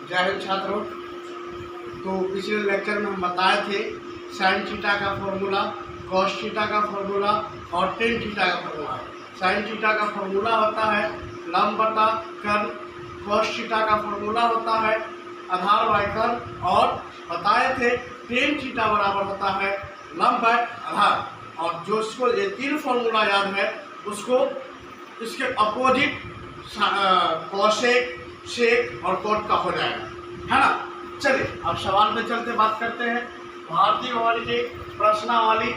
जय हिंद छात्रों। तो पिछले लेक्चर में हम बताए थे साइन थीटा का फॉर्मूला, कॉस थीटा का फॉर्मूला और टेन थीटा का फॉर्मूला। साइन थीटा का फॉर्मूला होता है लंब बटा कर्ल, कॉस थीटा का फॉर्मूला होता है आधार बाय कर्ल, और बताए थे टेन थीटा बराबर होता है लंब बाय आधार। और जो इसको ये तीन फॉर्मूला याद है उसको इसके अपोजिट कॉसेक, सेक और कॉट का हो जाएगा, है ना। चलिए अब सवाल पे चलते बात करते हैं। भारतीय भवन के प्रश्नावली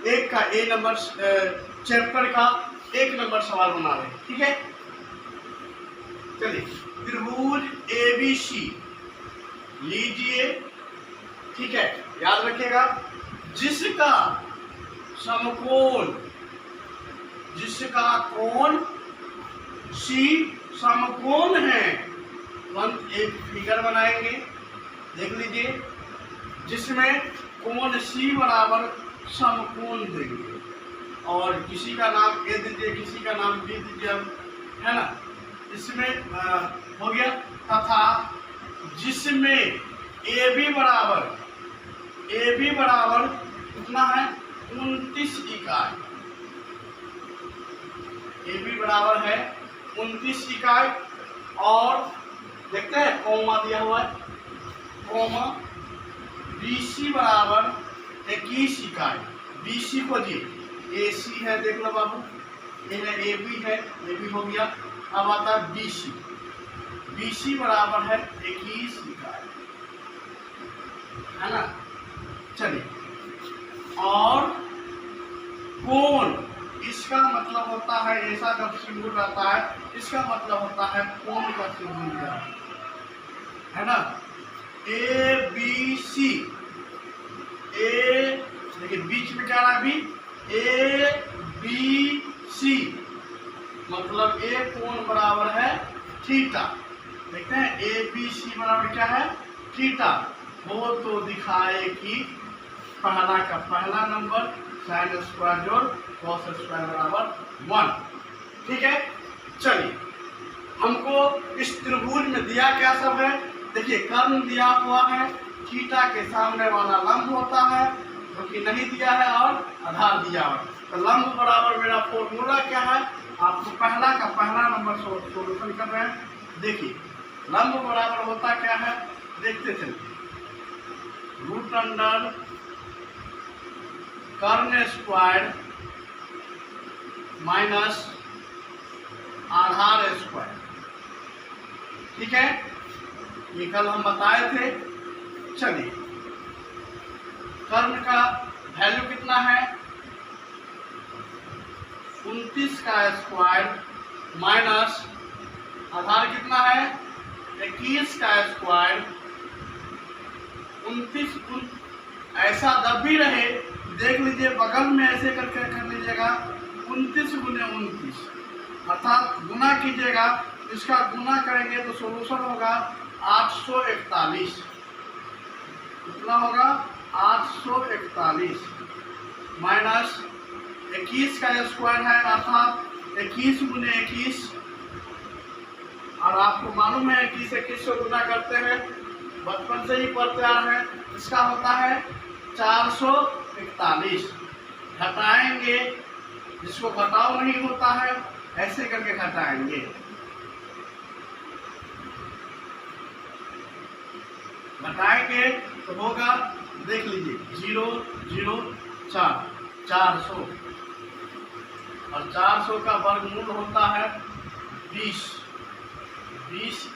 एक का ए नंबर चैप्टर का 1 नंबर सवाल बना रहे हैं, ठीक है। चलिए त्रिभुज ABC लीजिए, ठीक है, याद रखिएगा जिसका समकोण, जिसका कोण C समकोण है। तुरंत एक फिगर बनाएंगे, देख लीजिए, जिसमें कोण C बराबर समकोण देंगे और किसी का नाम A दीजिए, किसी का नाम B दीजिए, है ना। इसमें हो गया, तथा जिसमें AB बराबर कितना है 29 इकाई, AB बराबर है 29 इकाई। और देखते हैं कॉमा दिया हुआ है, कॉमा BC बराबर 21 इकाई। BC को जी AC है, देख लो बाबू, ये AB है, AB हो गया। अब आता है BC बराबर है 21 इकाई, है ना। चलिए, और कोण, इसका मतलब होता है ऐसा जब सिंबल रहता है, इसका मतलब होता है कोण का सिंबल, है ना। ABC, ए देखिए बीच में क्या रहा अभी ABC, मतलब ए कोण बराबर है थीटा। देखते हैं ABC बराबर क्या है थीटा। वो तो दिखाए कि पहला का पहला नंबर साइन स्क्वायर जोड़ कॉस स्क्वायर बराबर 1, ठीक है। चलिए, हमको इस त्रिभुज में दिया क्या सब है, देखिए कर्ण दिया हुआ है, थीटा के सामने वाला लंब होता है जो कि नहीं दिया है, और आधार दिया हुआ है। तो लंब बराबर मेरा फॉर्मूला क्या है, आपको पहला का पहला नंबर सोल्यूशन कर रहे हैं। देखिए लंब बराबर होता क्या है, देखते चलिए, रूट अंडर कर्ण स्क्वायर माइनस आधार स्क्वायर, ठीक है। ये कल हम बताए थे। चलिए, कर्ण का वैल्यू कितना है 29 का स्क्वायर माइनस आधार कितना है 21 का स्क्वायर। 29 ऐसा जब भी रहे, देख लीजिए बगल में ऐसे करके कर लीजिएगा 29 गुने 29, अर्थात गुना कीजिएगा, इसका गुना करेंगे तो सोल्यूशन होगा 841। कितना होगा 841 माइनस 21 का स्क्वायर है, अर्थात 21 गुने 21, और आपको मालूम है कि 21 से गुना करते हैं, बचपन से ही पढ़ते आ रहे हैं। इसका होता है 441। घटाएंगे, जिसको घटाव नहीं होता है ऐसे करके घटाएंगे, घटाएंगे तो होगा, देख लीजिए 0 0 4 400, और 400 का वर्गमूल होता है 20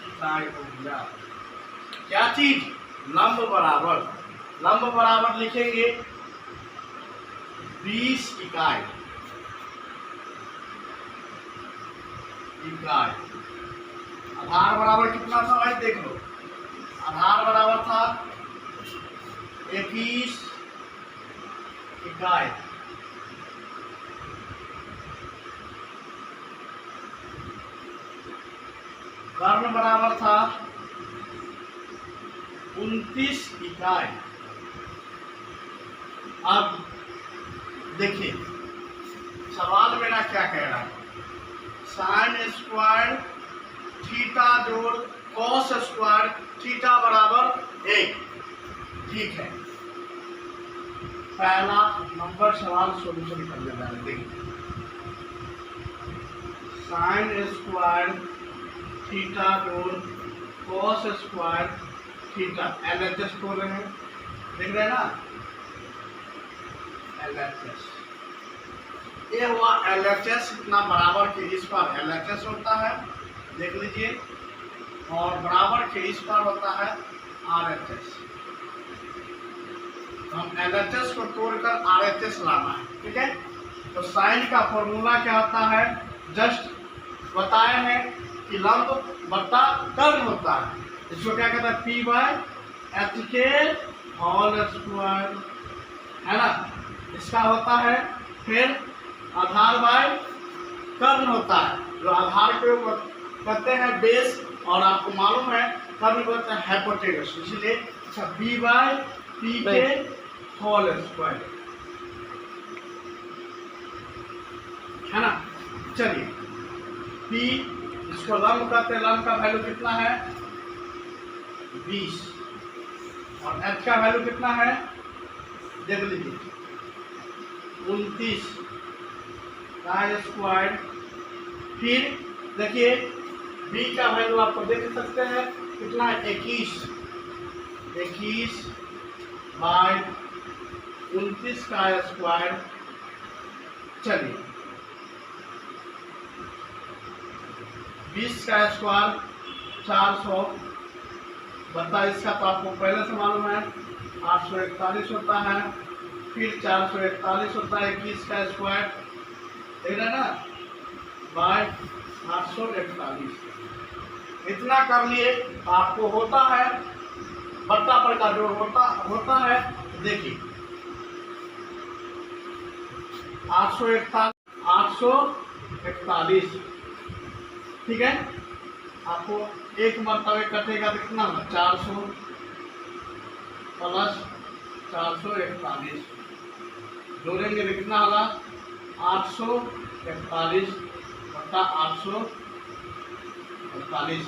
इकाई हो गया। क्या चीज, लंब बराबर, लंब बराबर लिखेंगे 20 इकाई, आधार बराबर कितना था भाई, देख लो, आधार बराबर था 21 इकाई। कर्ण बराबर था 29 इकाई। अब देखिए सवाल मेरा क्या कह रहा है, साइन स्क्वायर थीटा जोड़ कॉस स्क्वायर थीटा बराबर 1। ठीक है, पहला नंबर सवाल सोल्यूशन करने वाले देखिए, साइन स्क्वायर थीटा जोड़ कॉस स्क्वायर थीटा, LHS बोल रहे हैं, देख रहे हैं ना, LHS। ये हुआ LHS, इतना बराबर के इस पर LHS होता है, देख लीजिए, और बराबर के इस पर होता है RHS। हम LHS को तोड़कर RHS लाना है, ठीक है। तो साइन का फॉर्मूला क्या होता है, जस्ट बताए हैं कि लंब बट्टा कर्ण होता है, इसको क्या कहता है, P/H के होल स्क्वायर, है ना। इसका होता है फिर आधार बाय कर्ण होता है, जो आधार के कहते हैं बेस, और आपको मालूम है कर्ण को कहते हैं हाइपोटेनस, इसलिए अच्छा B/P के होल स्क्वायर, है ना। चलिए P, इसको लंब कहते हैं, लंब का वैल्यू कितना है 20, और H का वैल्यू कितना है, देख लीजिए 29 का स्क्वायर। फिर देखिए B का वैल्यू आपको देख सकते हैं कितना है, 21 बाय 29 का स्क्वायर। चलिए 20 का स्क्वायर 400 बता, इसका तो आपको पहले से मालूम है 841 होता है, फिर 441 होता है 21 का स्क्वायर, देख रहे ना, बाय 841। इतना कर लिए, आपको होता है बट्टा पर का जोड़ होता है, देखिए 841, ठीक है। आपको एक मरतबे कटेगा तो कितना होगा, 400 प्लस 441, जोड़ेंगे तो कितना होगा 841 बट्टा 841,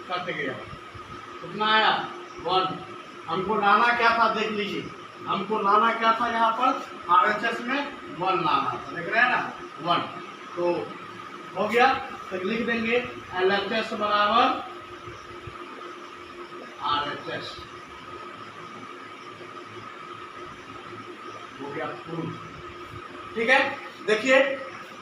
कट गया, कितना आया 1। हमको लाना क्या था, देख लीजिए, हमको लाना क्या था, यहाँ पर RHS में 1 लाना था, देख रहे हैं ना 1, तो हो गया। तो लिख देंगे LHS बराबर RHS, हो गया प्रूफ, ठीक है। देखिए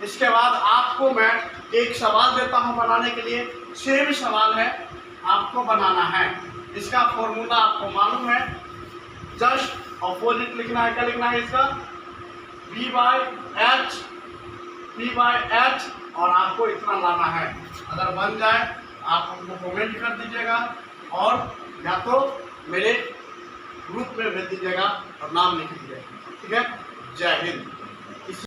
इसके बाद आपको मैं एक सवाल देता हूं बनाने के लिए, सेम सवाल है, आपको बनाना है। इसका फॉर्मूला आपको मालूम है, जस्ट अपोजिट लिखना है, क्या लिखना है इसका P/H, और आपको इतना लाना है। अगर बन जाए आप हमको कमेंट कर दीजिएगा, और या तो मेरे ग्रुप में भेज दीजिएगा और नाम लिख दीजिएगा, ठीक है। जय हिंद।